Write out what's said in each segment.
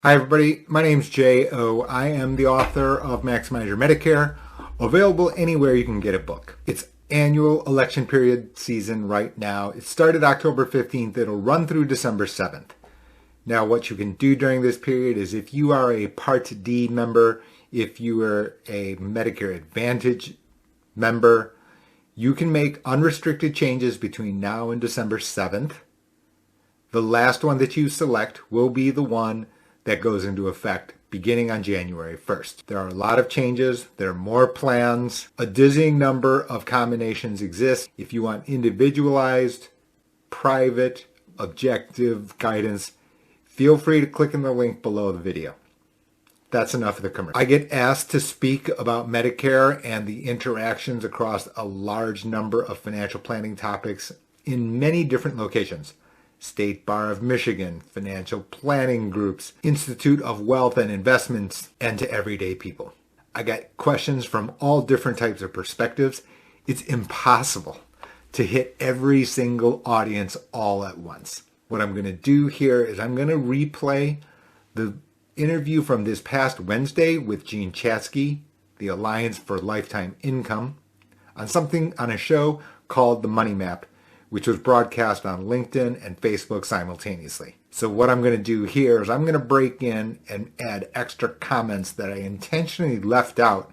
Hi, everybody. My name's J.O. I am the author of Maximize Your Medicare, available anywhere you can get a book. It's annual election period season right now. It started October 15th. It'll run through December 7th. Now, what you can do during this period is if you are a Part D member, if you are a Medicare Advantage member, you can make unrestricted changes between now and December 7th. The last one that you select will be the one that goes into effect beginning on January 1st. There are a lot of changes. There are more plans. A dizzying number of combinations exist. If you want individualized, private, objective guidance, feel free to click in the link below the video. That's enough of the commercial. I get asked to speak about Medicare and the interactions across a large number of financial planning topics in many different locations. State Bar of Michigan, financial planning groups, Institute of Wealth and Investments, and to everyday people. I got questions from all different types of perspectives. It's impossible to hit every single audience all at once. What I'm going to do here is I'm going to replay the interview from this past Wednesday with Gene Chatzky, the Alliance for Lifetime Income, on a show called The Money Map, which was broadcast on LinkedIn and Facebook simultaneously. So what I'm going to do here is I'm going to break in and add extra comments that I intentionally left out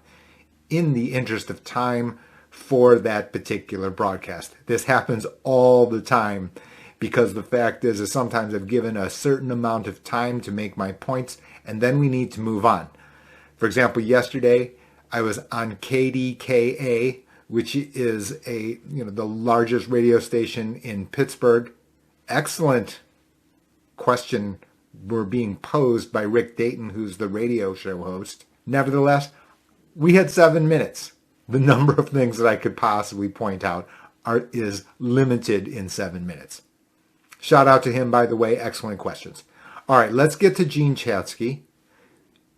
in the interest of time for that particular broadcast. This happens all the time because the fact is sometimes I've given a certain amount of time to make my points and then we need to move on. For example, yesterday I was on KDKA, which is the largest radio station in Pittsburgh. Excellent question were being posed by Rick Dayton, who's the radio show host. Nevertheless, we had 7 minutes. The number of things that I could possibly point out is limited in 7 minutes. Shout out to him, by the way. Excellent questions. All right, let's get to Gene Chatzky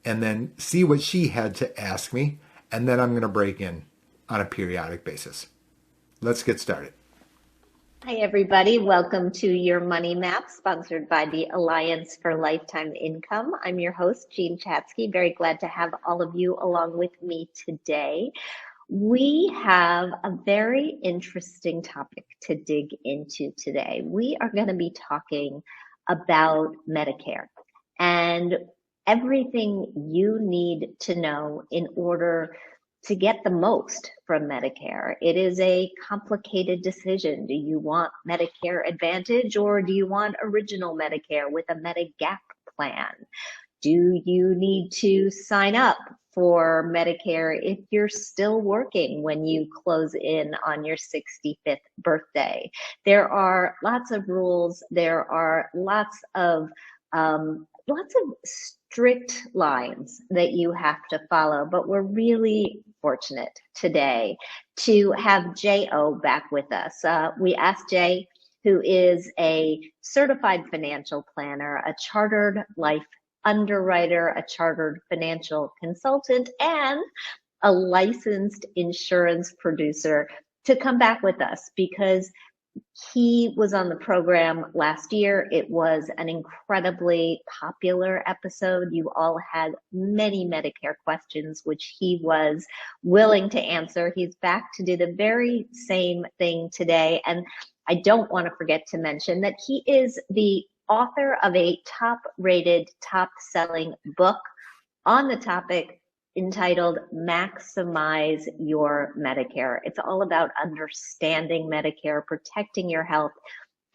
and then see what she had to ask me, and then I'm going to break in on a periodic basis. Let's get started. Hi, everybody. Welcome to Your Money Map, sponsored by the Alliance for Lifetime Income. I'm your host, Gene Chatzky. Very glad to have all of you along with me today. We have a very interesting topic to dig into today. We are going to be talking about Medicare and everything you need to know in order to get the most from Medicare. It is a complicated decision. Do you want Medicare Advantage or do you want original Medicare with a Medigap plan? Do you need to sign up for Medicare if you're still working when you close in on your 65th birthday? There are lots of rules. There are lots of strict lines that you have to follow, but we're really fortunate today to have J.O. back with us. We asked Jay, who is a certified financial planner, a chartered life underwriter, a chartered financial consultant, and a licensed insurance producer, to come back with us because he was on the program last year. It was an incredibly popular episode. You all had many Medicare questions, which he was willing to answer. He's back to do the very same thing today. And I don't want to forget to mention that he is the author of a top-rated, top-selling book on the topic entitled Maximize Your Medicare. It's all about understanding Medicare, protecting your health,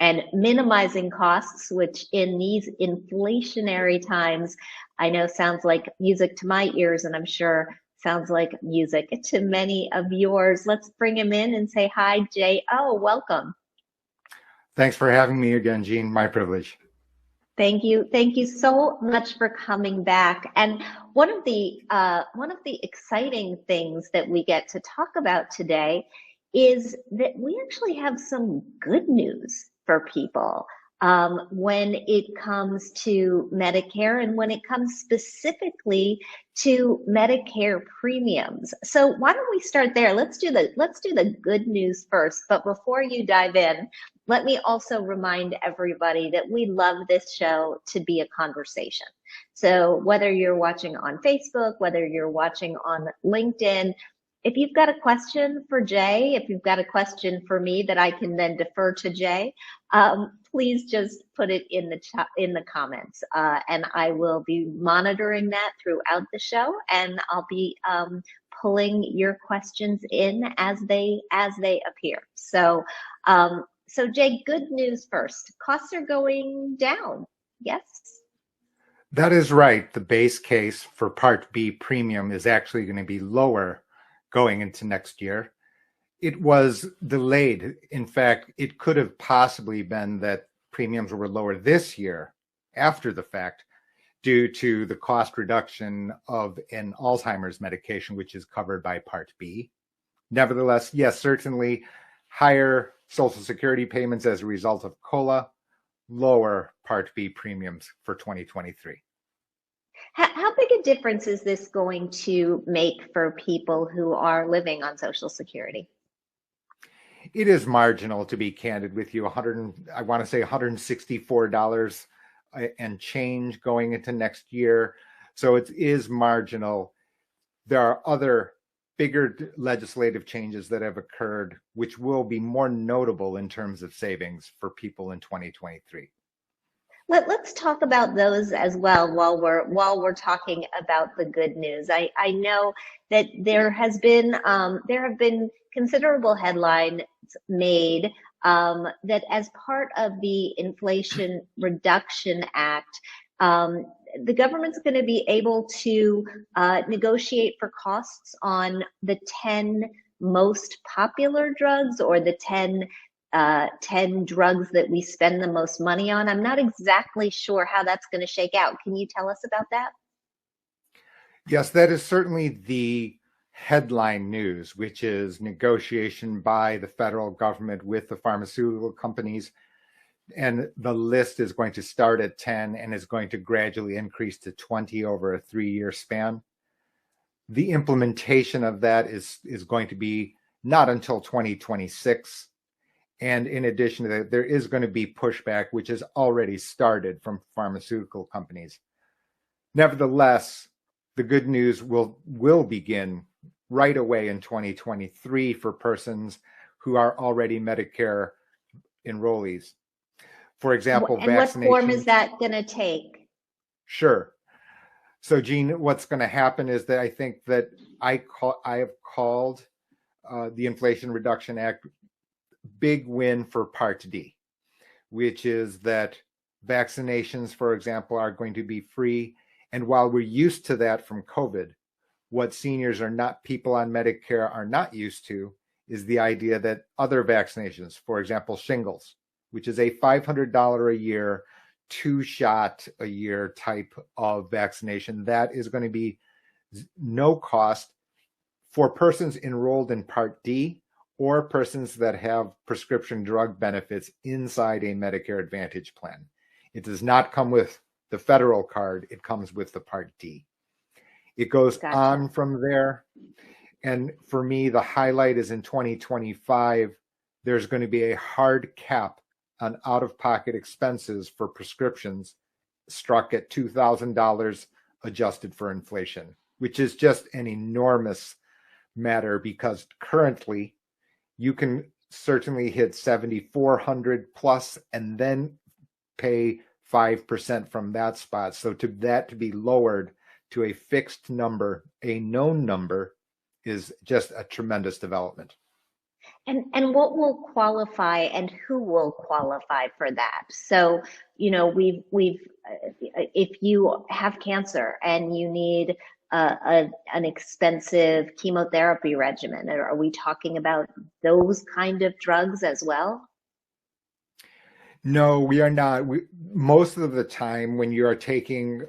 and minimizing costs, which in these inflationary times, I know sounds like music to my ears, and I'm sure sounds like music to many of yours. Let's bring him in and say hi, J.O. Welcome. Thanks for having me again, Gene. My privilege. Thank you. Thank you so much for coming back. And one of the exciting things that we get to talk about today is that we actually have some good news for people when it comes to Medicare and when it comes specifically to Medicare premiums. So why don't we start there? Let's do the good news first. But before you dive in, let me also remind everybody that we love this show to be a conversation. So whether you're watching on Facebook, whether you're watching on LinkedIn, if you've got a question for Jay, if you've got a question for me that I can then defer to Jay, please just put it in the comments, and I will be monitoring that throughout the show, and I'll be pulling your questions in as they appear. So, so Jay, good news first. Costs are going down. Yes. That is right. The base case for Part B premium is actually going to be lower going into next year. It was delayed. In fact, it could have possibly been that premiums were lower this year after the fact due to the cost reduction of an Alzheimer's medication, which is covered by Part B. Nevertheless, yes, certainly higher Social Security payments as a result of COLA, lower Part B premiums for 2023. How big a difference is this going to make for people who are living on Social Security? It is marginal, to be candid with you. I want to say $164 and change going into next year. So it is marginal. There are other bigger legislative changes that have occurred, which will be more notable in terms of savings for people in 2023. Let's talk about those as well while we're talking about the good news. I know that there have been considerable headlines made that as part of the Inflation Reduction Act, the government's going to be able to negotiate for costs on the 10 most popular drugs, or the 10 drugs that we spend the most money on. I'm not exactly sure how that's going to shake out. Can you tell us about that? Yes, that is certainly the headline news, which is negotiation by the federal government with the pharmaceutical companies. And the list is going to start at 10 and is going to gradually increase to 20 over a 3-year span. The implementation of that is going to be not until 2026. And in addition to that, there is going to be pushback, which has already started from pharmaceutical companies. Nevertheless, the good news will begin right away in 2023 for persons who are already Medicare enrollees. For example, and what form is that going to take? Sure. So, Jean, what's going to happen is that I think that I have called the Inflation Reduction Act big win for Part D, which is that vaccinations, for example, are going to be free. And while we're used to that from COVID, what seniors people on Medicare are not used to is the idea that other vaccinations, for example, shingles, which is a $500 a year, 2-shot a year type of vaccination, that is going to be no cost for persons enrolled in Part D or persons that have prescription drug benefits inside a Medicare Advantage plan. It does not come with the federal card, it comes with the Part D. It goes on from there. And for me, the highlight is in 2025, there's going to be a hard cap on out-of-pocket expenses for prescriptions struck at $2,000 adjusted for inflation, which is just an enormous matter because currently you can certainly hit 7,400 plus and then pay 5% from that spot. So to be lowered to a fixed number, a known number, is just a tremendous development. And what will qualify and who will qualify for that? So, you know, if you have cancer and you need an expensive chemotherapy regimen, are we talking about those kind of drugs as well? No, we are not. Most of the time when you are taking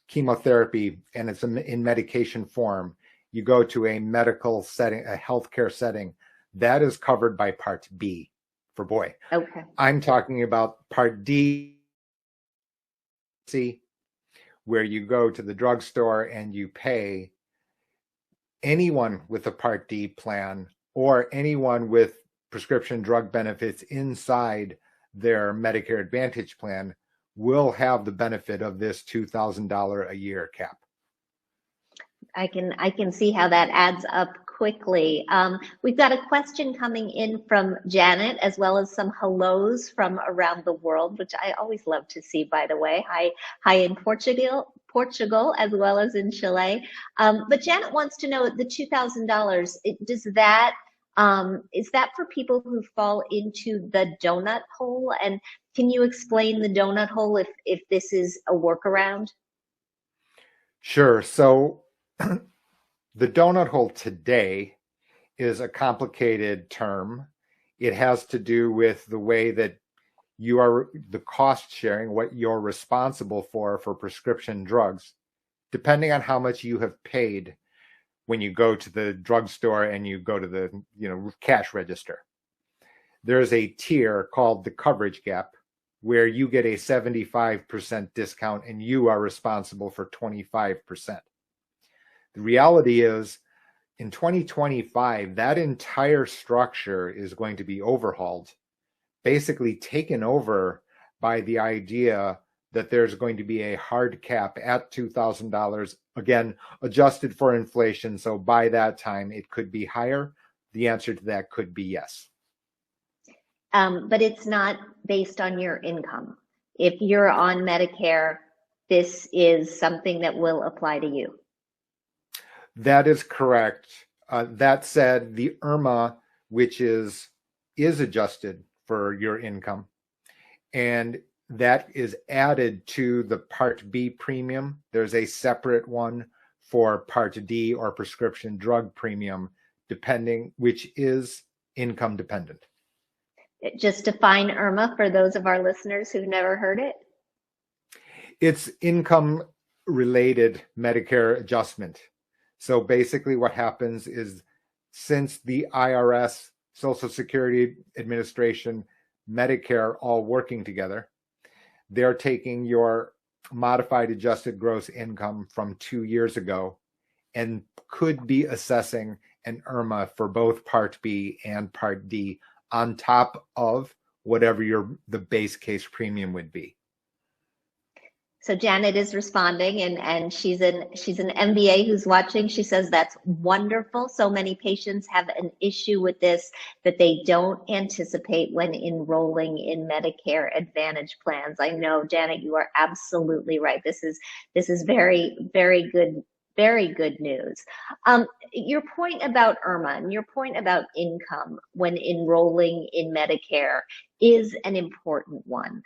chemotherapy and it's in medication form, you go to a medical setting, a healthcare setting. That is covered by Part B for boy. Okay. I'm talking about Part D, where you go to the drugstore and you pay. Anyone with a Part D plan or anyone with prescription drug benefits inside their Medicare Advantage plan will have the benefit of this $2,000 a year cap. I can see how that adds up quickly. We've got a question coming in from Janet, as well as some hellos from around the world, which I always love to see, by the way. Hi in Portugal, as well as in Chile. But Janet wants to know the $2,000. Is that for people who fall into the donut hole? And can you explain the donut hole if this is a workaround? Sure. So the donut hole today is a complicated term. It has to do with the way that you are, the cost sharing, what you're responsible for prescription drugs, depending on how much you have paid when you go to the drugstore and you go to the cash register. There's a tier called the coverage gap where you get a 75% discount and you are responsible for 25%. The reality is, in 2025, that entire structure is going to be overhauled, basically taken over by the idea that there's going to be a hard cap at $2,000, again, adjusted for inflation. So by that time, it could be higher. The answer to that could be yes. But it's not based on your income. If you're on Medicare, this is something that will apply to you. That is correct. That said, the IRMA, which is adjusted for your income, and that is added to the Part B premium. There's a separate one for Part D or prescription drug premium, which is income dependent. Just define IRMA for those of our listeners who've never heard it. It's income related Medicare adjustment. So basically what happens is, since the IRS, Social Security Administration, Medicare all working together, they're taking your modified adjusted gross income from 2 years ago and could be assessing an IRMA for both Part B and Part D on top of whatever the base case premium would be. So Janet is responding, and she's an MBA who's watching. She says that's wonderful. So many patients have an issue with this that they don't anticipate when enrolling in Medicare Advantage plans. I know, Janet, you are absolutely right. This is very, very good news. Your point about IRMA and your point about income when enrolling in Medicare is an important one.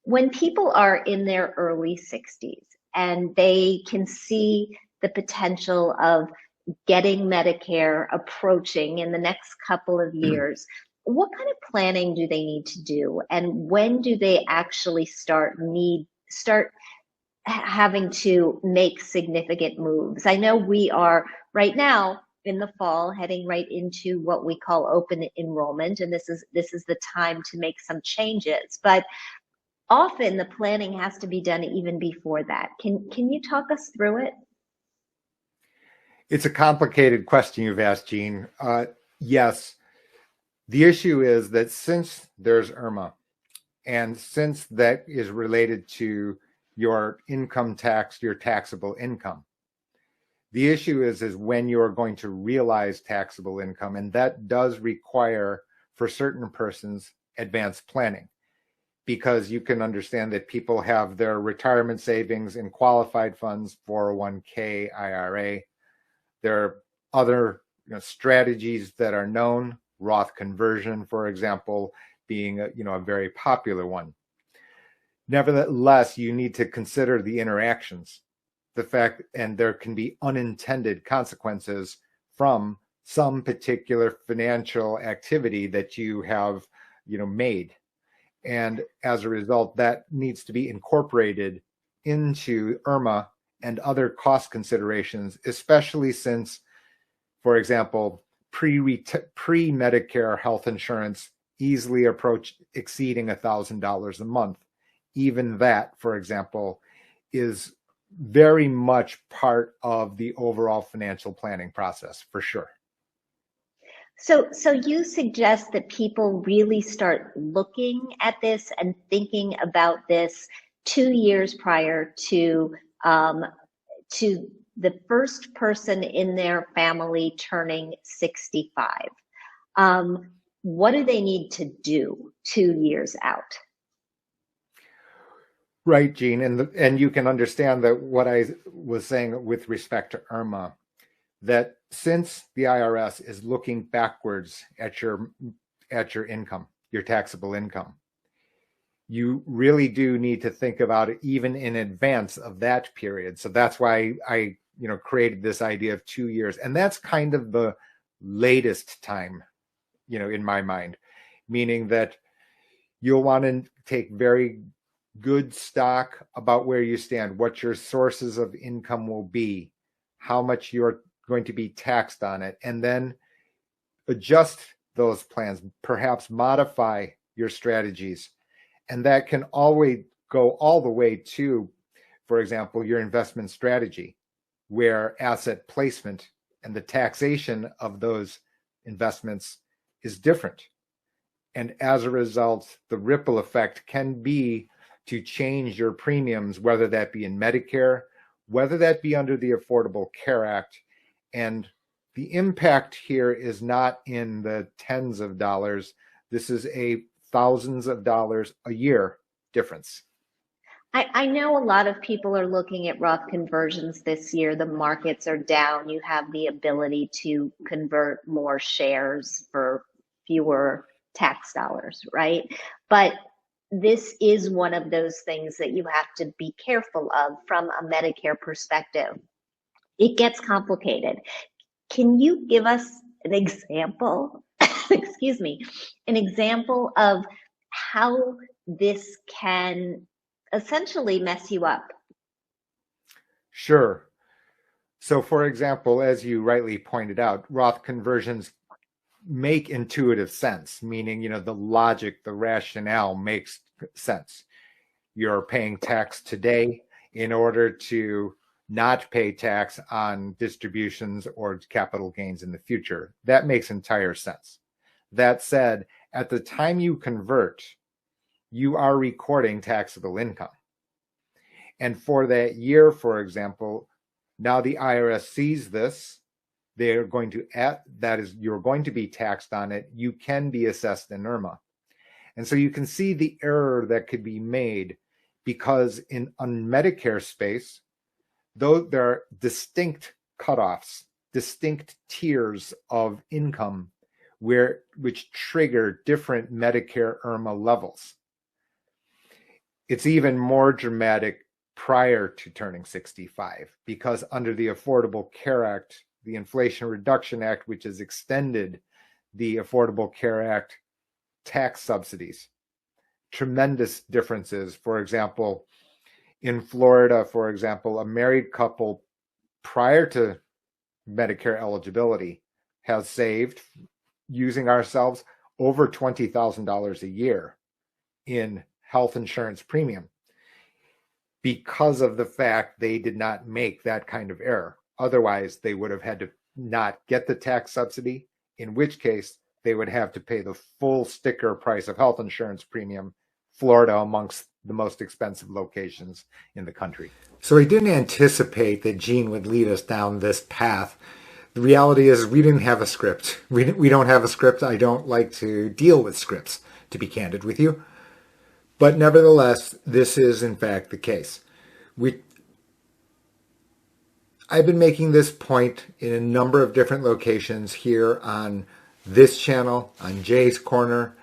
When people are in their early 60s and they can see the potential of getting Medicare approaching in the next couple of years, what kind of planning do they need to do? And when do they actually start having to make significant moves? I know we are right now in the fall heading right into what we call open enrollment, and this is the time to make some changes. But often the planning has to be done even before that. Can you talk us through it? It's a complicated question you've asked, Jean. Yes, the issue is that since there's IRMA, and since that is related to your income tax, your taxable income, the issue is when you're going to realize taxable income, and that does require, for certain persons, advanced planning, because you can understand that people have their retirement savings in qualified funds, 401k, IRA. There are other strategies that are known, Roth conversion, for example, being a very popular one. Nevertheless, you need to consider the interactions, the fact, and there can be unintended consequences from some particular financial activity that you have, made. And as a result, that needs to be incorporated into IRMA and other cost considerations, especially since, for example, pre-Medicare health insurance easily exceeding $1,000 a month. Even that, for example, is very much part of the overall financial planning process, for sure. So you suggest that people really start looking at this and thinking about this 2 years prior um, to the first person in their family turning 65. Um, what do they need to do 2 years out? Right, Gene, and you can understand that what I was saying with respect to Irma, that since the IRS is looking backwards at your income, your taxable income, you really do need to think about it even in advance of that period. So that's why I created this idea of 2 years, and that's kind of the latest time, in my mind, meaning that you'll want to take very good stock about where you stand, what your sources of income will be, how much you're going to be taxed on it, and then adjust those plans, perhaps modify your strategies. And that can always go all the way to, for example, your investment strategy, where asset placement and the taxation of those investments is different. And as a result, the ripple effect can be to change your premiums, whether that be in Medicare, whether that be under the Affordable Care Act. And the impact here is not in the tens of dollars. This is a thousands of dollars a year difference. I know a lot of people are looking at Roth conversions this year. The markets are down. You have the ability to convert more shares for fewer tax dollars, right? But this is one of those things that you have to be careful of from a Medicare perspective. It gets complicated. Can you give us an example, excuse me, an example of how this can essentially mess you up? Sure. So, for example, as you rightly pointed out, Roth conversions make intuitive sense, meaning, the logic, the rationale makes sense. You're paying tax today in order to not pay tax on distributions or capital gains in the future. That makes entire sense. That said, at the time you convert, you are recording taxable income. And for that year, for example, now the IRS sees this. They're going to you're going to be taxed on it. You can be assessed in IRMA. And so you can see the error that could be made, because on Medicare space, though there are distinct cutoffs, distinct tiers of income which trigger different Medicare IRMA levels. It's even more dramatic prior to turning 65, because under the Affordable Care Act, the Inflation Reduction Act, which has extended the Affordable Care Act tax subsidies, tremendous differences. For example, in Florida, for example, a married couple prior to Medicare eligibility has saved, using ourselves, over $20,000 a year in health insurance premium, because of the fact they did not make that kind of error. Otherwise, they would have had to not get the tax subsidy, in which case they would have to pay the full sticker price of health insurance premium, Florida amongst the most expensive locations in the country. So I didn't anticipate that Gene would lead us down this path. The reality is we didn't have a script. We don't have a script. I don't like to deal with scripts, to be candid with you. But nevertheless, this is in fact the case. I've been making this point in a number of different locations here on this channel, on Jay's Corner,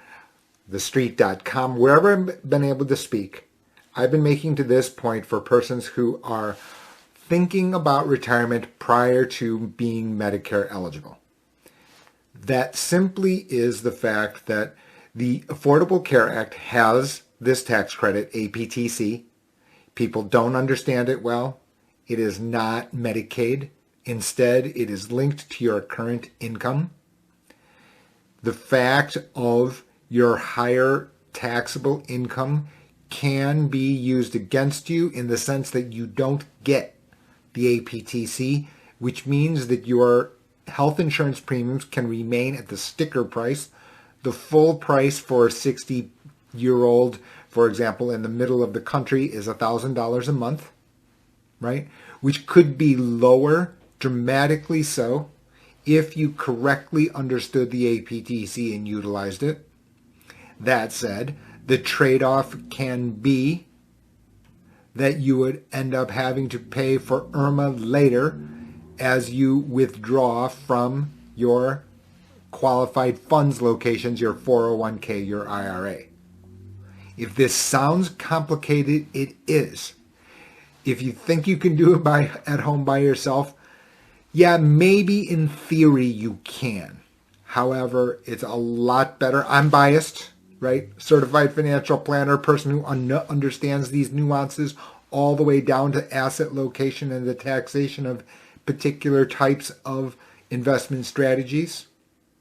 thestreet.com, wherever I've been able to speak. I've been making to this point for persons who are thinking about retirement prior to being Medicare eligible. That simply is the fact that the Affordable Care Act has this tax credit, APTC. People don't understand it well. It is not Medicaid. Instead, it is linked to your current income. The fact of your higher taxable income can be used against you in the sense that you don't get the APTC, which means that your health insurance premiums can remain at the sticker price. The full price for a 60-year-old, for example, in the middle of the country is $1,000 a month, right? Which could be lower, dramatically so, if you correctly understood the APTC and utilized it. That said, the trade-off can be that you would end up having to pay for IRMA later as you withdraw from your qualified funds locations, your 401k, your IRA. If this sounds complicated, it is. If you think you can do it at home by yourself, yeah, maybe in theory you can. However, it's a lot better. I'm biased, right? Certified financial planner, person who understands these nuances all the way down to asset location and the taxation of particular types of investment strategies,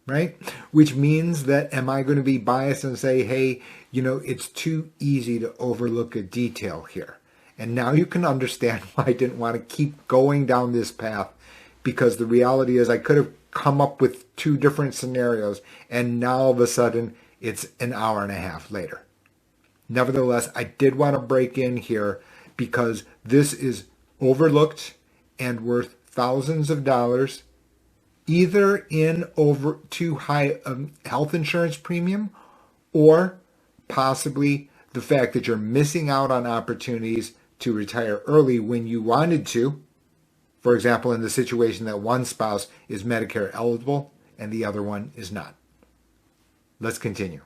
right? Which means that, am I going to be biased and say, hey, it's too easy to overlook a detail here? And now you can understand why I didn't want to keep going down this path, because the reality is I could have come up with two different scenarios, and now all of a sudden it's an hour and a half later. Nevertheless, I did want to break in here because this is overlooked and worth thousands of dollars, either in over too high health insurance premium, or possibly the fact that you're missing out on opportunities to retire early when you wanted to. For example, in the situation that one spouse is Medicare eligible and the other one is not. Let's continue.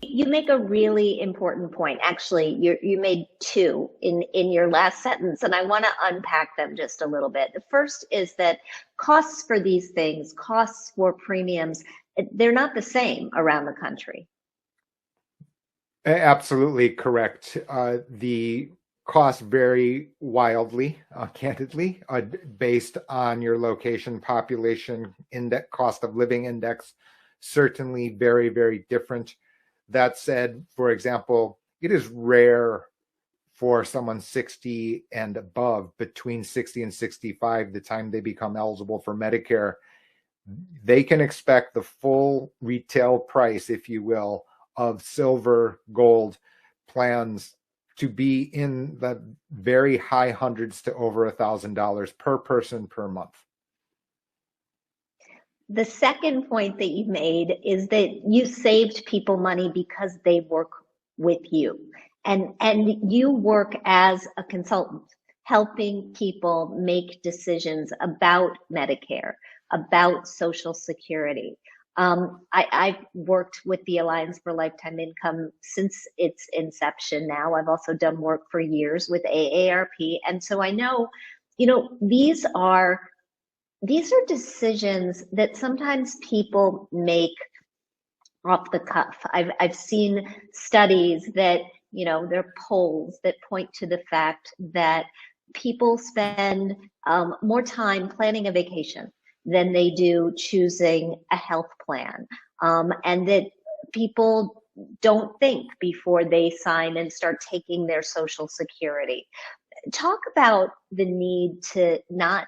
You make a really important point. Actually, you made two in your last sentence, and I want to unpack them just a little bit. The first is that costs for these things, costs for premiums, they're not the same around the country. Absolutely correct. The costs vary wildly, candidly, based on your location, population, index, cost of living index, certainly very, very different. That said, for example, it is rare for someone 60 and above, between 60 and 65, the time they become eligible for Medicare, they can expect the full retail price, if you will, of silver, gold plans to be in the very high hundreds to over $1,000 per person per month. The second point that you made is that you saved people money because they work with you. And you work as a consultant, helping people make decisions about Medicare, about Social Security. I've worked with the Alliance for Lifetime Income since its inception now. I've also done work for years with AARP. And so I know, these are decisions that sometimes people make off the cuff. I've seen studies that, there are polls that point to the fact that people spend more time planning a vacation than they do choosing a health plan, and that people don't think before they sign and start taking their Social Security. Talk about the need to not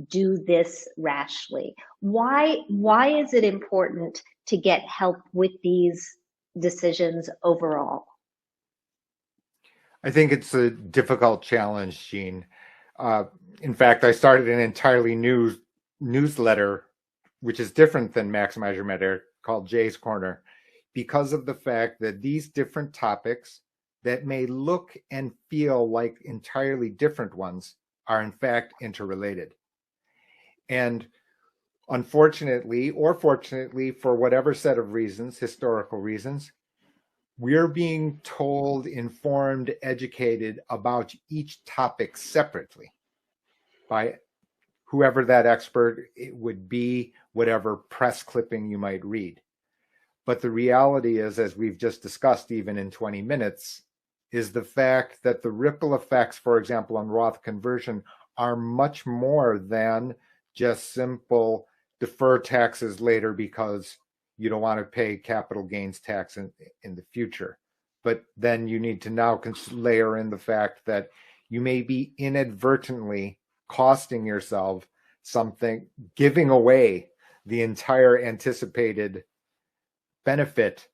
do this rashly. Why is it important to get help with these decisions overall? I think it's a difficult challenge, Jean. In fact, I started an entirely new newsletter, which is different than Maximize Your Medicare, called Jay's Corner, because of the fact that these different topics that may look and feel like entirely different ones are in fact interrelated. And unfortunately, or fortunately, for whatever set of reasons, historical reasons, we're being told, informed, educated about each topic separately by whoever that expert would be, whatever press clipping you might read. But the reality is, as we've just discussed, even in 20 minutes, is the fact that the ripple effects, for example, on Roth conversion are much more than just simple defer taxes later because you don't want to pay capital gains tax in the future. But then you need to now layer in the fact that you may be inadvertently costing yourself something, giving away the entire anticipated benefit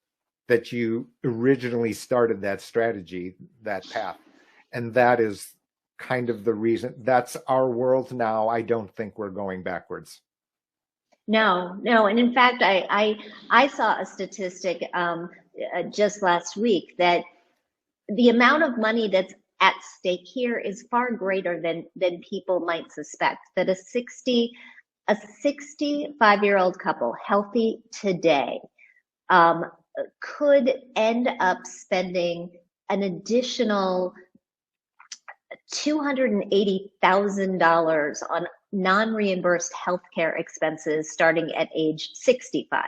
that you originally started that strategy, that path. And that is kind of the reason. That's our world now. I don't think we're going backwards. No, no. And in fact, I saw a statistic just last week that the amount of money that's at stake here is far greater than people might suspect. That a 65-year-old couple, healthy today, could end up spending an additional $280,000 on non-reimbursed healthcare expenses starting at age 65.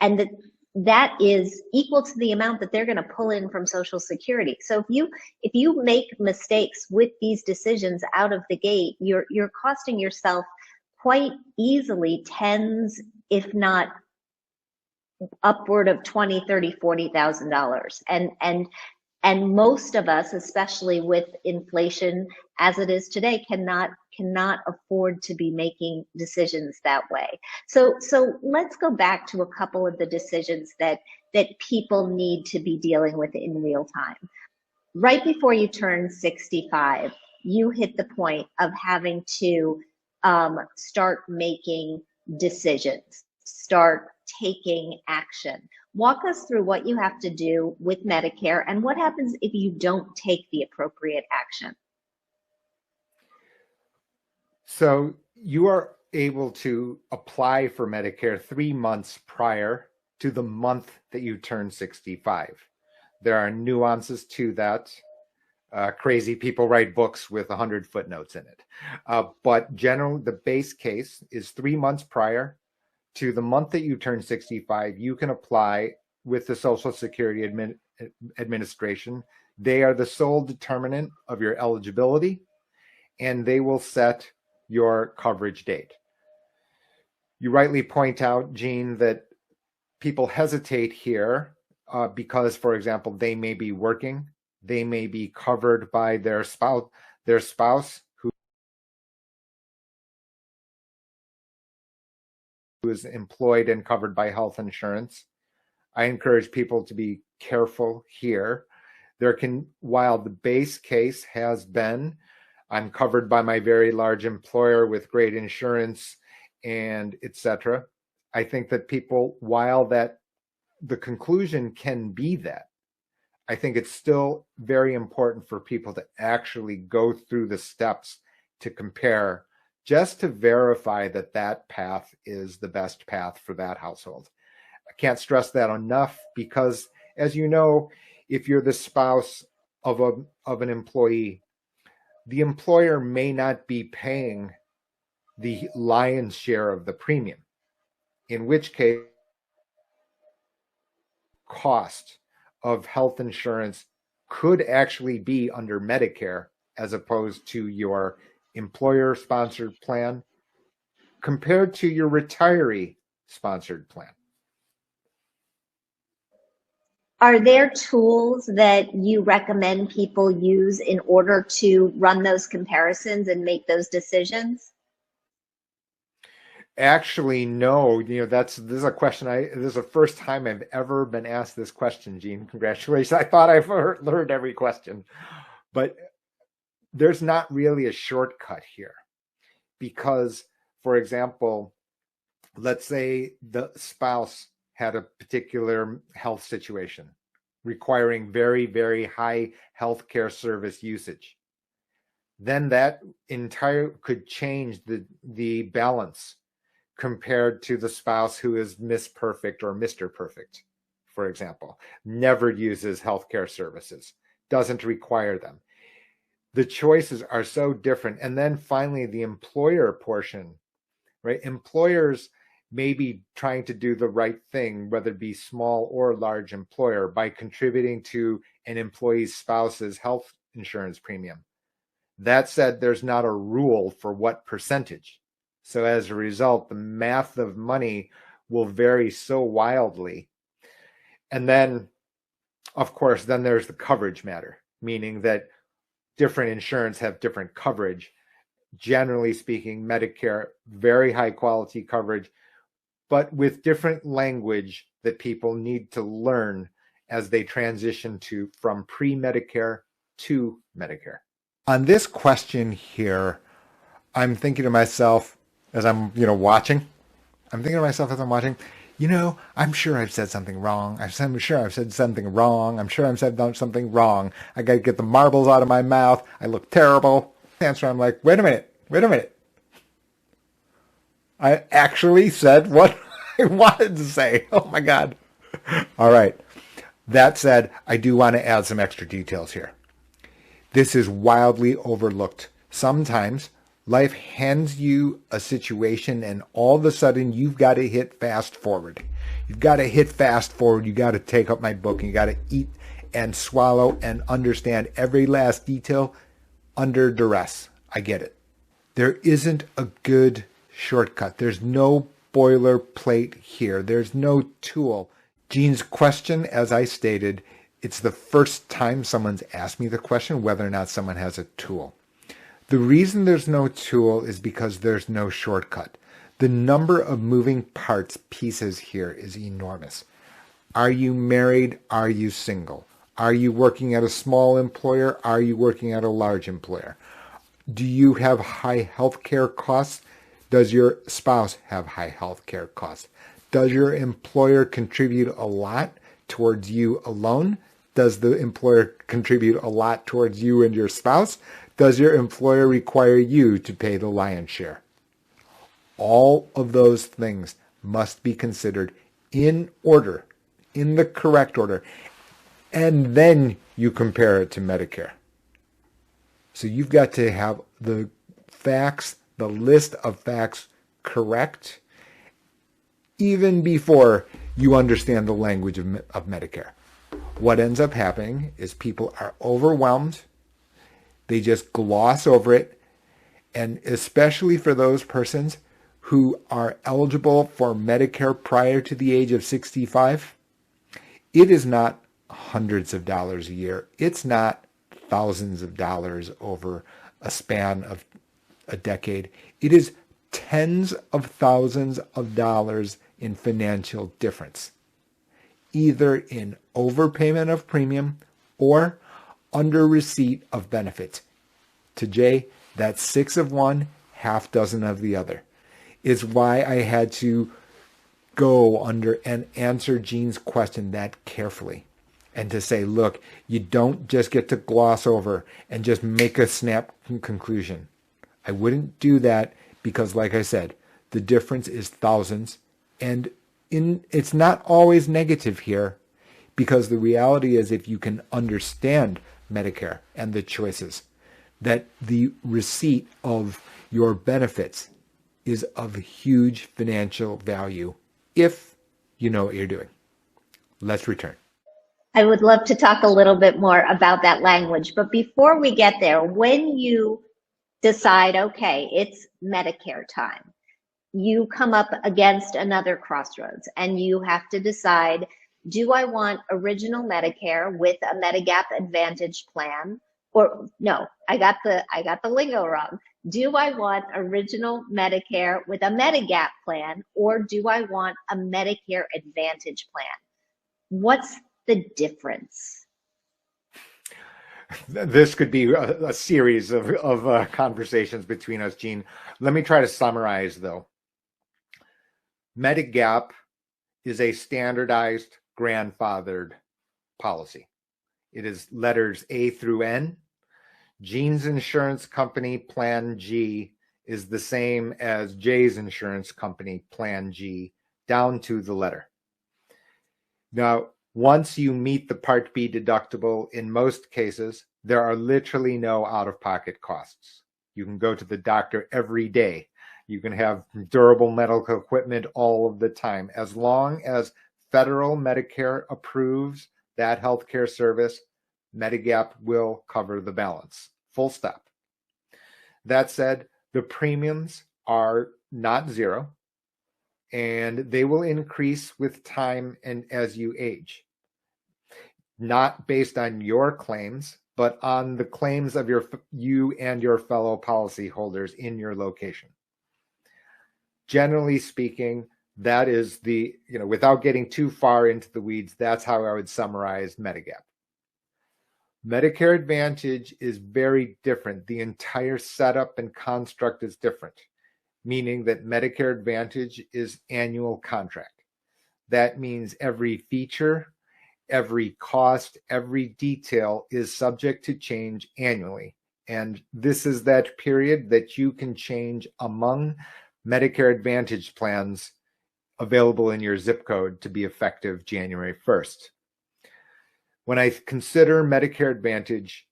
And that is equal to the amount that they're going to pull in from Social Security. So if you make mistakes with these decisions out of the gate, you're costing yourself quite easily tens, if not upward of $20,000, $30,000, $40,000. And most of us, especially with inflation as it is today, cannot afford to be making decisions that way. So let's go back to a couple of the decisions that people need to be dealing with in real time. Right before you turn 65, you hit the point of having to start making decisions, start taking action. Walk us through what you have to do with Medicare and what happens if you don't take the appropriate action. So you are able to apply for Medicare 3 months prior to the month that you turn 65. There are nuances to that. Crazy people write books with 100 footnotes in it. But generally, the base case is 3 months prior to the month that you turn 65, you can apply with the Social Security Administration. They are the sole determinant of your eligibility, and they will set your coverage date. You rightly point out, Jean, that people hesitate here because, for example, they may be working, they may be covered by their spouse who is employed and covered by health insurance. I encourage people to be careful here. While the base case has been, I'm covered by my very large employer with great insurance and etc. I think that people, while the conclusion can be that, I think it's still very important for people to actually go through the steps to compare, just to verify that path is the best path for that household. I can't stress that enough because, as you know, if you're the spouse of an employee, the employer may not be paying the lion's share of the premium, in which case cost of health insurance could actually be under Medicare as opposed to your employer-sponsored plan compared to your retiree-sponsored plan. Are there tools that you recommend people use in order to run those comparisons and make those decisions? Actually, no. This is a question. This is the first time I've ever been asked this question, Jean. Congratulations. I thought I've learned every question, but there's not really a shortcut here because, for example, let's say the spouse had a particular health situation requiring very, very high healthcare service usage. Then that could change the balance compared to the spouse who is Miss Perfect or Mr. Perfect, for example, never uses healthcare services, doesn't require them. The choices are so different. And then finally, the employer portion, right? Employers may be trying to do the right thing, whether it be small or large employer, by contributing to an employee's spouse's health insurance premium. That said, there's not a rule for what percentage. So as a result, the math of money will vary so wildly. And then, of course, then there's the coverage matter, meaning that different insurance have different coverage. generally speaking, Medicare, very high quality coverage, but with different language that people need to learn as they transition from pre-Medicare to Medicare. On this question here, I'm thinking to myself as I'm, watching, I'm sure I've said something wrong. I'm sure I've said something wrong. I'm sure I've said something wrong. I got to get the marbles out of my mouth. I look terrible. Answer, I'm like, wait a minute. I actually said what I wanted to say. Oh my God. All right. That said, I do want to add some extra details here. This is wildly overlooked. Sometimes life hands you a situation and all of a sudden you've got to hit fast forward. You've got to hit fast forward. You got to take up my book and you got to eat and swallow and understand every last detail under duress. I get it. There isn't a good shortcut. There's no boilerplate here. There's no tool. Gene's question, as I stated, it's the first time someone's asked me the question whether or not someone has a tool. The reason there's no tool is because there's no shortcut. The number of moving parts, pieces here is enormous. Are you married? Are you single? Are you working at a small employer? Are you working at a large employer? Do you have high health care costs? Does your spouse have high health care costs? Does your employer contribute a lot towards you alone? Does the employer contribute a lot towards you and your spouse? Does your employer require you to pay the lion's share? All of those things must be considered in order, in the correct order, and then you compare it to Medicare. So you've got to have the facts, the list of facts correct, even before you understand the language of Medicare. What ends up happening is people are overwhelmed. They just gloss over it. And especially for those persons who are eligible for Medicare prior to the age of 65, it is not hundreds of dollars a year. It's not thousands of dollars over a span of a decade. It is tens of thousands of dollars in financial difference, either in overpayment of premium or under receipt of benefits. To Jay, that's 6 of one, half dozen of the other. Is why I had to go under and answer Gene's question that carefully. And to say, look, you don't just get to gloss over and just make a snap conclusion. I wouldn't do that because, like I said, the difference is thousands. And it's not always negative here, because the reality is if you can understand Medicare and the choices, that the receipt of your benefits is of huge financial value if you know what you're doing. Let's return. I would love to talk a little bit more about that language, but before we get there, when you decide, okay, it's Medicare time, you come up against another crossroads and you have to decide, do I want original Medicare with a Medigap Advantage plan? Or no, I got the lingo wrong. Do I want original Medicare with a Medigap plan, or do I want a Medicare Advantage plan? What's the difference? This could be a series of conversations between us, Gene. Let me try to summarize, though. Medigap is a standardized grandfathered policy. It is letters A through N. Gene's insurance company, Plan G, is the same as Jay's insurance company, Plan G, down to the letter. Now, once you meet the Part B deductible, in most cases, there are literally no out-of-pocket costs. You can go to the doctor every day. You can have durable medical equipment all of the time. As long as federal Medicare approves that healthcare service, Medigap will cover the balance. Full stop. That said, the premiums are not zero, and they will increase with time and as you age. Not based on your claims, but on the claims of you and your fellow policyholders in your location. Generally speaking, that is without getting too far into the weeds, that's how I would summarize Medigap. Medicare Advantage is very different. The entire setup and construct is different, meaning that Medicare Advantage is annual contract. That means every feature, every cost, every detail is subject to change annually. And this is that period that you can change among Medicare Advantage plans available in your zip code to be effective January 1st. When I consider Medicare Advantage,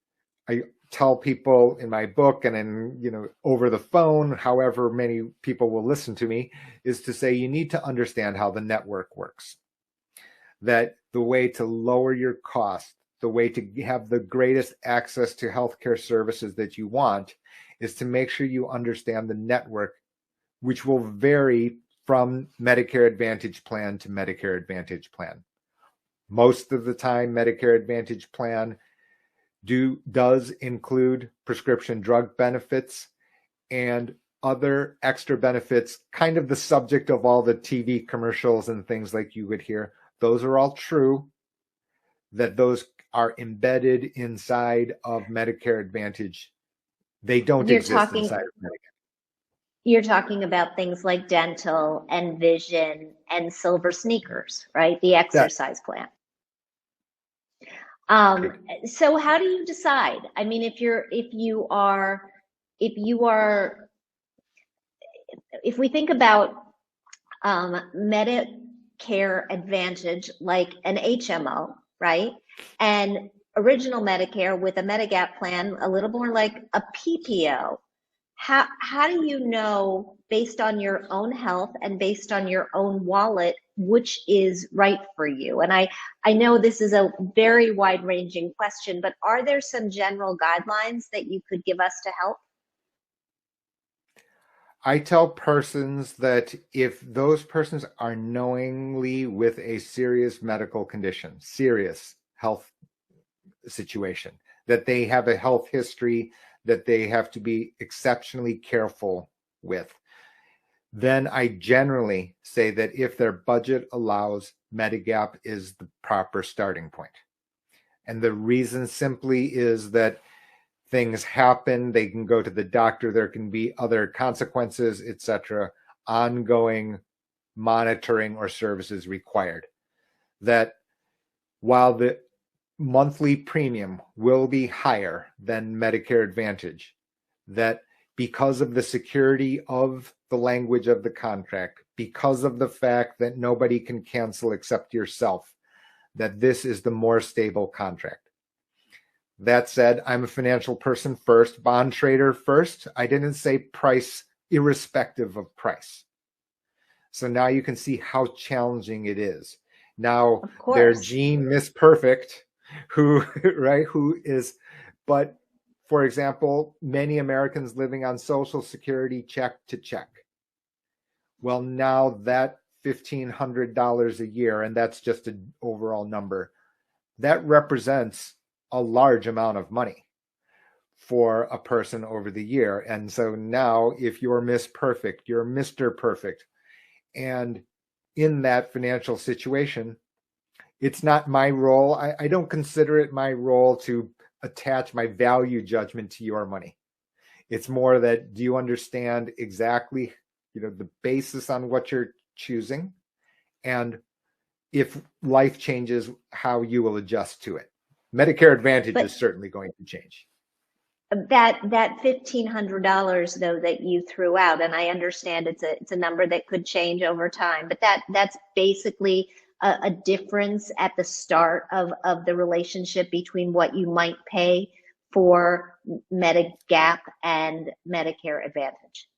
I tell people in my book and in, over the phone, however many people will listen to me, is to say you need to understand how the network works. That the way to lower your cost, the way to have the greatest access to healthcare services that you want is to make sure you understand the network, which will vary from Medicare Advantage plan to Medicare Advantage plan. Most of the time, Medicare Advantage plan does include prescription drug benefits and other extra benefits, kind of the subject of all the TV commercials and things like you would hear. Those are all true, that those are embedded inside of Medicare Advantage. They don't exist inside of Medicare. You're talking about things like dental and vision and silver sneakers, right? The exercise plan. So how do you decide? I mean, if we think about Medicare Advantage like an HMO, right? And original Medicare with a Medigap plan, a little more like a PPO. How do you know, based on your own health and based on your own wallet, which is right for you? And I know this is a very wide-ranging question, but are there some general guidelines that you could give us to help? I tell persons that if those persons are knowingly with a serious medical condition, serious health situation, that they have a health history that they have to be exceptionally careful with, then I generally say that if their budget allows, Medigap is the proper starting point. And the reason simply is that things happen, they can go to the doctor, there can be other consequences, etc., ongoing monitoring or services required. That while the monthly premium will be higher than Medicare Advantage, that because of the security of the language of the contract, because of the fact that nobody can cancel except yourself, that this is the more stable contract. That said, I'm a financial person first, bond trader first. I didn't say price irrespective of price. So now you can see how challenging it is. Now, their Gene Miss Perfect, but for example, many Americans living on Social Security check to check. Well, now that $1,500 a year, and that's just an overall number, that represents a large amount of money for a person over the year. And so now if you're Miss Perfect, you're Mr. Perfect, and in that financial situation, it's not my role. I don't consider it my role to attach my value judgment to your money. It's more that, do you understand exactly, the basis on what you're choosing, and if life changes, how you will adjust to it. Medicare Advantage is certainly going to change. That $1,500 though that you threw out, and I understand it's a number that could change over time, but that's basically a difference at the start of the relationship between what you might pay for Medigap and Medicare Advantage.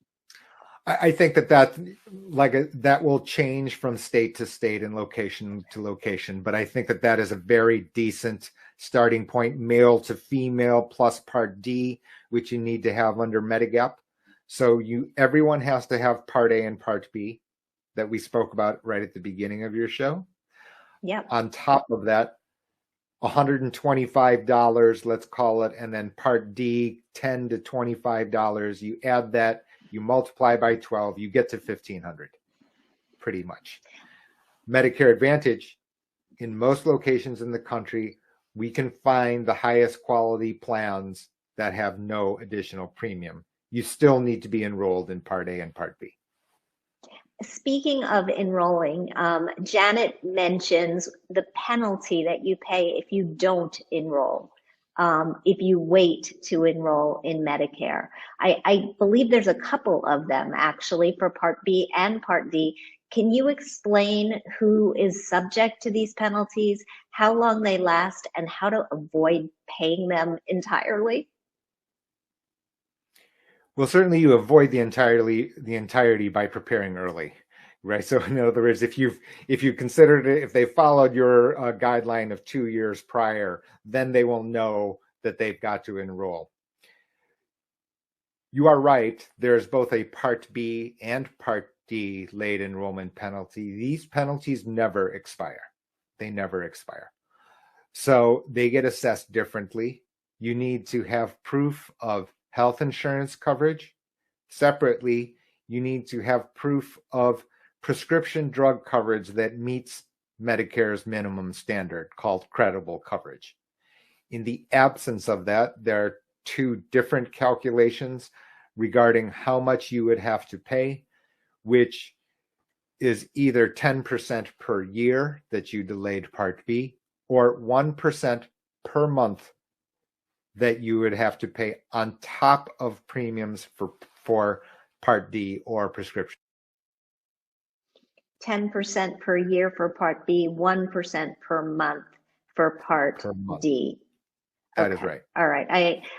I think that will change from state to state and location to location, but I think that is a very decent starting point, male to female plus Part D, which you need to have under Medigap. So everyone has to have Part A and Part B that we spoke about right at the beginning of your show. Yeah. On top of that, $125, let's call it, and then Part D, $10 to $25. You add that, you multiply by 12, you get to $1,500, pretty much. Medicare Advantage, in most locations in the country, we can find the highest quality plans that have no additional premium. You still need to be enrolled in Part A and Part B. Speaking of enrolling, Janet mentions the penalty that you pay if you don't enroll, if you wait to enroll in Medicare. I believe there's a couple of them actually for Part B and Part D. Can you explain who is subject to these penalties, how long they last, and how to avoid paying them entirely? Well, certainly you avoid the entirety by preparing early, right? So in other words, if you considered it, if they followed your guideline of 2 years prior, then they will know that they've got to enroll. You are right. There's both a Part B and Part D late enrollment penalty. These penalties never expire. They never expire. So they get assessed differently. You need to have proof of health insurance coverage. Separately, you need to have proof of prescription drug coverage that meets Medicare's minimum standard, called credible coverage. In the absence of that, there are two different calculations regarding how much you would have to pay, which is either 10% per year that you delayed Part B, or 1% per month that you would have to pay on top of premiums for Part D or prescription. 10% per year for Part B, 1% per month for Part D. That is right. All right.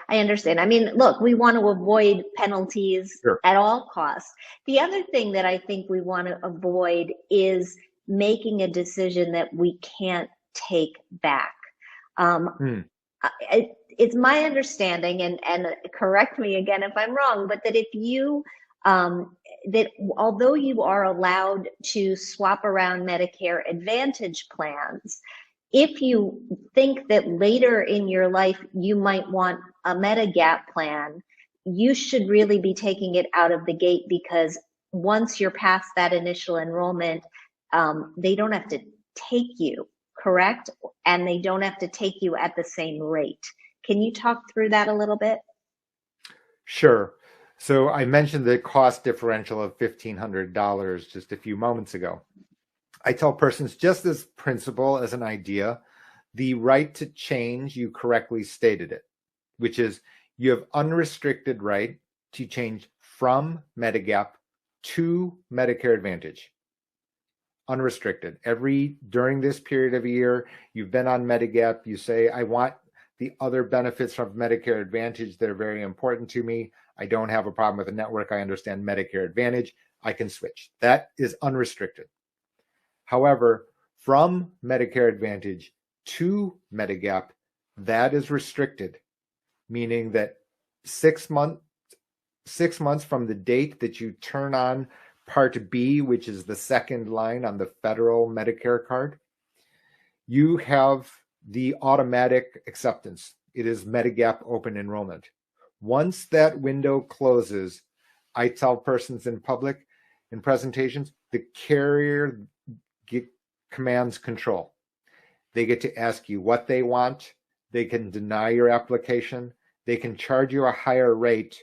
I understand. I mean, look, we want to avoid penalties at all costs. The other thing that I think we want to avoid is making a decision that we can't take back. It's my understanding, and correct me again if I'm wrong, but that if you, that although you are allowed to swap around Medicare Advantage plans, if you think that later in your life you might want a Medigap plan, you should really be taking it out of the gate, because once you're past that initial enrollment, they don't have to take you, correct? And they don't have to take you at the same rate. Can you talk through that a little bit? Sure. So I mentioned the cost differential of $1,500 just a few moments ago. I tell persons, just as principle, as an idea, the right to change, you correctly stated it, which is you have unrestricted right to change from Medigap to Medicare Advantage. Unrestricted. During this period of a year, you've been on Medigap, you say, I want the other benefits from Medicare Advantage. They're very important to me. I don't have a problem with the network. I understand Medicare Advantage. I can switch. That is unrestricted. However, from Medicare Advantage to Medigap, that is restricted, meaning that 6 months from the date that you turn on Part B, which is the second line on the federal Medicare card, you have the automatic acceptance. It is Medigap open enrollment. Once that window closes, I tell persons in public, in presentations, the carrier commands control. They get to ask you what they want. They can deny your application. They can charge you a higher rate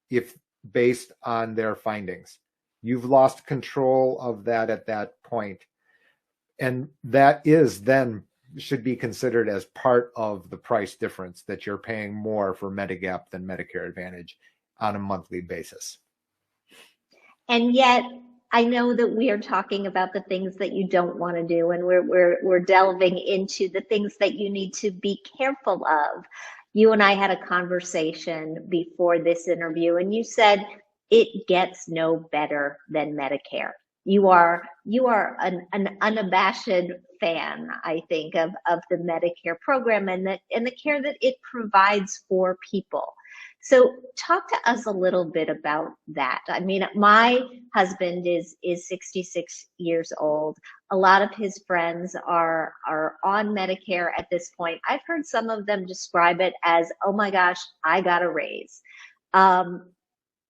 if based on their findings. You've lost control of that at that point. And that is then should be considered as part of the price difference, that you're paying more for Medigap than Medicare Advantage on a monthly basis. And yet, I know that we are talking about the things that you don't want to do, and we're delving into the things that you need to be careful of. You and I had a conversation before this interview, and you said it gets no better than Medicare. You are an unabashed fan, I think, of the Medicare program and the care that it provides for people. So talk to us a little bit about that. I mean, my husband is 66 years old. A lot of his friends are on Medicare at this point. I've heard some of them describe it as, oh my gosh, I got a raise.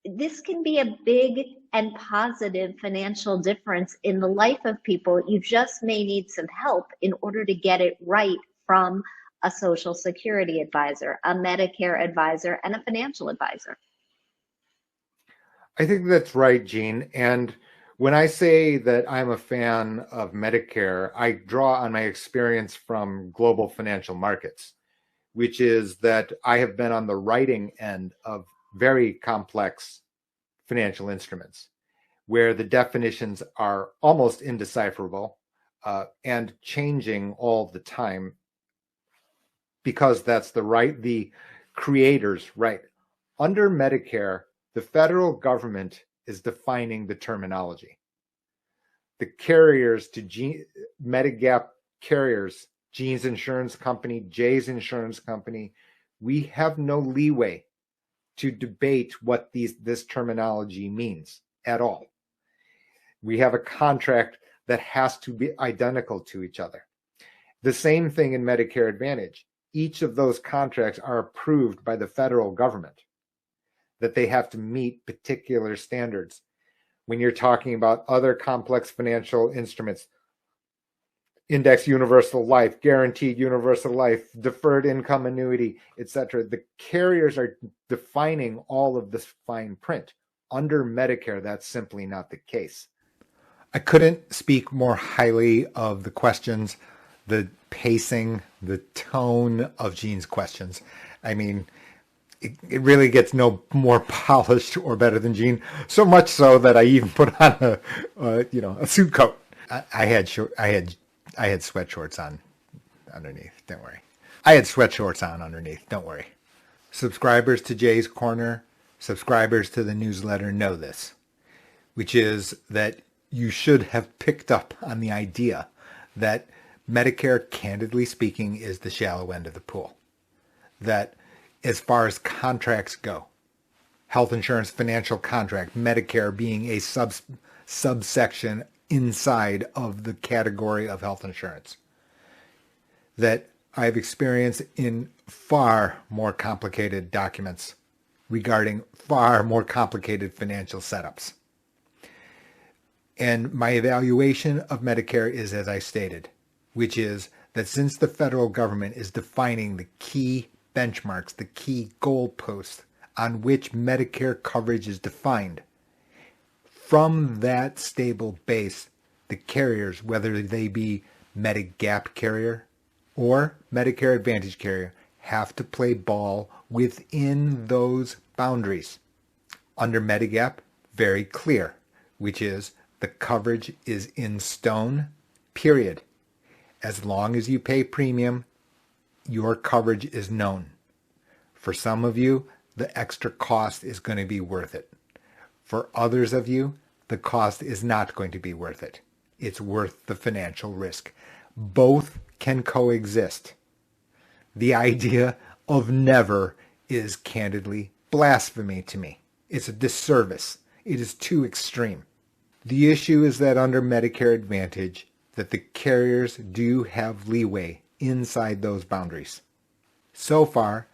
This can be a big and positive financial difference in the life of people. You just may need some help in order to get it right from a Social Security advisor, a Medicare advisor, and a financial advisor. I think that's right, Jean. And when I say that I'm a fan of Medicare, I draw on my experience from global financial markets, which is that I have been on the writing end of very complex financial instruments where the definitions are almost indecipherable and changing all the time because that's the creator's right. Under Medicare, the federal government is defining the terminology. The carriers Medigap carriers, Jean's insurance company, Jay's insurance company, we have no leeway to debate what this terminology means at all. We have a contract that has to be identical to each other. The same thing in Medicare Advantage. Each of those contracts are approved by the federal government, that they have to meet particular standards. When you're talking about other complex financial instruments, index universal life, guaranteed universal life, deferred income annuity, etc., the carriers are defining all of this fine print. Under Medicare, that's simply not the case. I couldn't speak more highly of the questions, the pacing, the tone of Jean's questions. I mean, it really gets no more polished or better than Jean. So much so that I even put on a suit coat. I had sweatshorts on underneath. Don't worry. I had sweatshorts on underneath. Don't worry. Subscribers to Jay's Corner, subscribers to the newsletter know this, which is that you should have picked up on the idea that Medicare, candidly speaking, is the shallow end of the pool. That as far as contracts go, health insurance financial contract, Medicare being a subsection inside of the category of health insurance, that I've experienced in far more complicated documents regarding far more complicated financial setups. And my evaluation of Medicare is as I stated, which is that since the federal government is defining the key benchmarks, the key goalposts on which Medicare coverage is defined, from that stable base, the carriers, whether they be Medigap carrier or Medicare Advantage carrier, have to play ball within those boundaries. Under Medigap, very clear, which is the coverage is in stone, period. As long as you pay premium, your coverage is known. For some of you, the extra cost is going to be worth it. For others of you, the cost is not going to be worth it. It's worth the financial risk. Both can coexist. The idea of never is candidly blasphemy to me. It's a disservice. It is too extreme. The issue is that under Medicare Advantage, that the carriers do have leeway inside those boundaries. So far,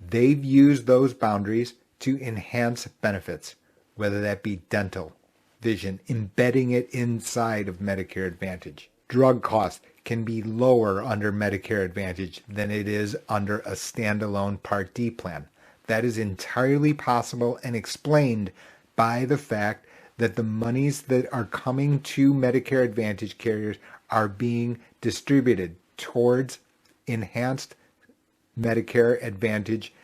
they've used those boundaries to enhance benefits, whether that be dental, vision, embedding it inside of Medicare Advantage. Drug costs can be lower under Medicare Advantage than it is under a standalone Part D plan. That is entirely possible and explained by the fact that the monies that are coming to Medicare Advantage carriers are being distributed towards enhanced Medicare Advantage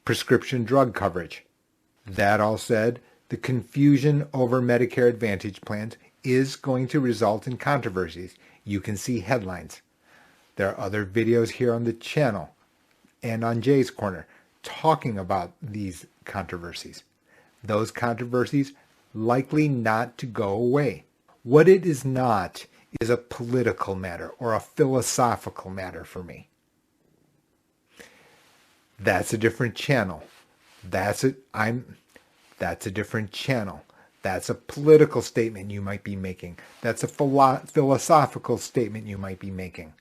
prescription drug coverage. That all said, the confusion over Medicare Advantage plans is going to result in controversies. You can see headlines. There are other videos here on the channel and on Jay's Corner talking about these controversies. Those controversies likely not to go away. What it is not is a political matter or a philosophical matter for me. That's a different channel. That's it. That's a different channel. That's a political statement you might be making. That's a philosophical statement you might be making.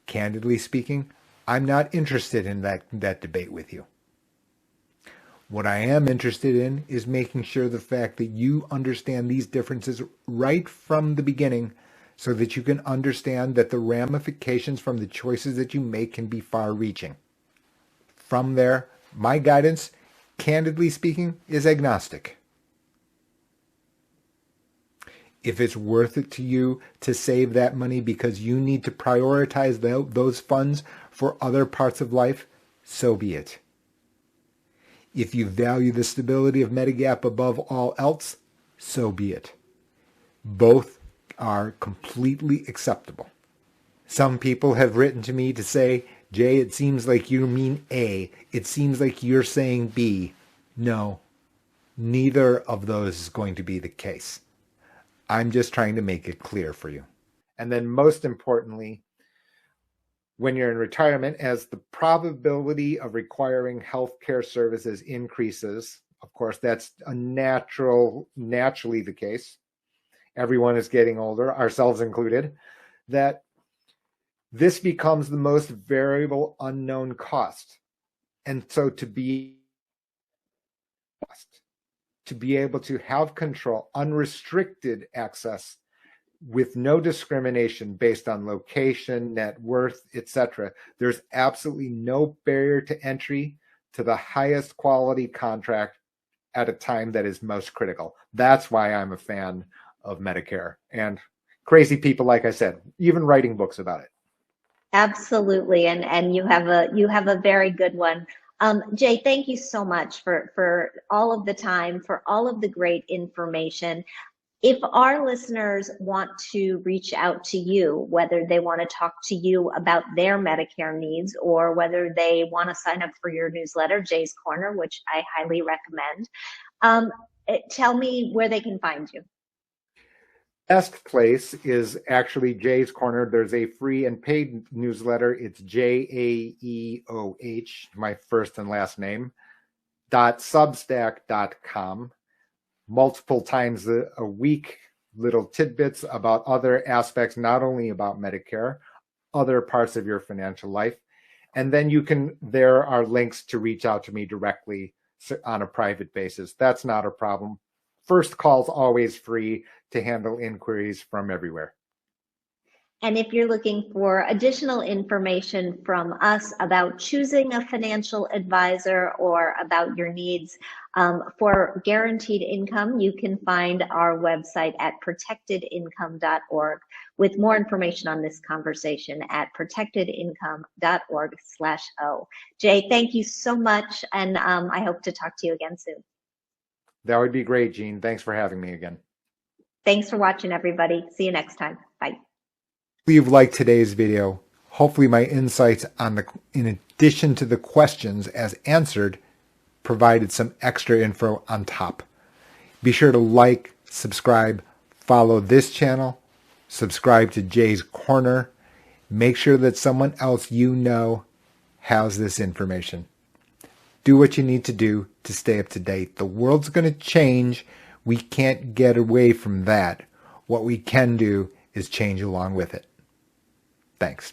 Candidly speaking, I'm not interested in that debate with you. What I am interested in is making sure the fact that you understand these differences right from the beginning so that you can understand that the ramifications from the choices that you make can be far-reaching. From there, my guidance, candidly speaking, is agnostic. If it's worth it to you to save that money because you need to prioritize those funds for other parts of life, so be it. If you value the stability of Medigap above all else, so be it. Both are completely acceptable. Some people have written to me to say, Jay, it seems like you mean A. It seems like you're saying B. No, neither of those is going to be the case. I'm just trying to make it clear for you. And then most importantly, when you're in retirement, as the probability of requiring healthcare services increases, of course, that's naturally the case. Everyone is getting older, ourselves included, that this becomes the most variable unknown cost. And so to be able to have control, unrestricted access with no discrimination based on location, net worth, etc. There's absolutely no barrier to entry to the highest quality contract at a time that is most critical. That's why I'm a fan of Medicare, and crazy people, like I said, even writing books about it. Absolutely, and you have a very good one. Jay, thank you so much for all of the time, for all of the great information. If our listeners want to reach out to you, whether they want to talk to you about their Medicare needs or whether they want to sign up for your newsletter, Jay's Corner, which I highly recommend, tell me where they can find you. Best place is actually Jay's Corner. There's a free and paid newsletter. It's JAEOH, my first and last name, .substack.com. Multiple times a week, little tidbits about other aspects, not only about Medicare, other parts of your financial life. And then there are links to reach out to me directly on a private basis. That's not a problem. First call's always free to handle inquiries from everywhere. And if you're looking for additional information from us about choosing a financial advisor or about your needs for guaranteed income, you can find our website at protectedincome.org with more information on this conversation at protectedincome.org/O. Jay, thank you so much, and I hope to talk to you again soon. That would be great, Jean. Thanks for having me again. Thanks for watching, everybody. See you next time. Bye. If you've liked today's video, hopefully my insights in addition to the questions as answered, provided some extra info on top. Be sure to like, subscribe, follow this channel, subscribe to Jay's Corner. Make sure that someone else you know has this information. Do what you need to do to stay up to date. The world's going to change. We can't get away from that. What we can do is change along with it. Thanks.